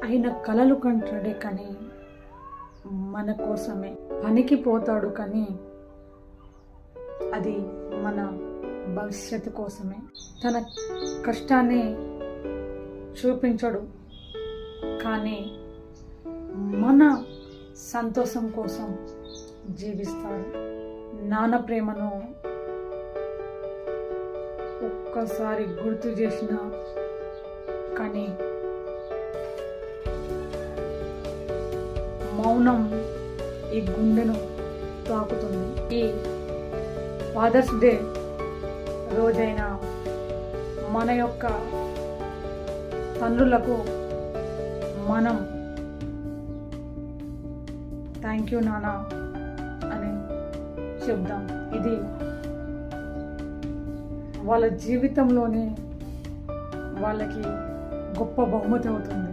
ఆయన కలలు కంటాడే కానీ మన కోసమే. పనికి పోతాడు కానీ అది మన భవిష్యత్తు కోసమే. తన కష్టాన్ని చూపించడు కానీ మన సంతోషం కోసం జీవిస్తాడు. నాన్న ప్రేమను ఒక్కసారి గుర్తు చేసిన కానీ మౌనం ఈ గుండెను తాకుతుంది. ఈ ఫాదర్స్ డే రోజైన మన యొక్క తండ్రులకు మనం థ్యాంక్ యూ నాన్న అని చెప్దాం. ఇది వాళ్ళ జీవితంలోనే వాళ్ళకి గొప్ప బహుమతి అవుతుంది.